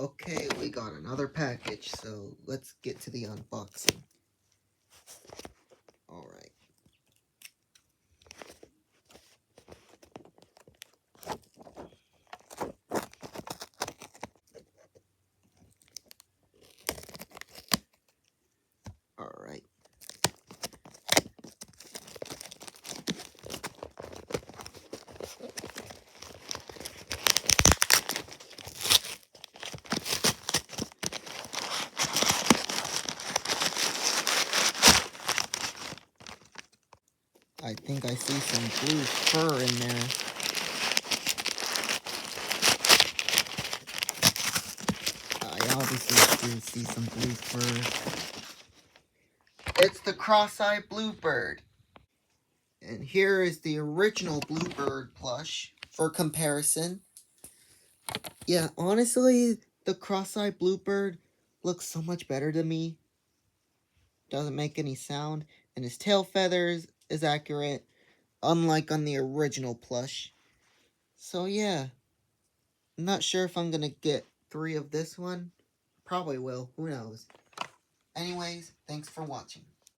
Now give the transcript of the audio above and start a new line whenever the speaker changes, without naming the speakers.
Okay, we got another package, so let's get to the unboxing. Alright. Alright. I think I see some blue fur in there. I obviously do see some blue fur. It's the cross-eyed bluebird. And here is the original bluebird plush for comparison. Yeah, honestly, the cross-eyed bluebird looks so much better to me. Doesn't make any sound, and his tail feathers is accurate, unlike on the original plush. So yeah, I'm not sure if I'm gonna get 3 of this one. Probably will, who knows. Anyways, thanks for watching.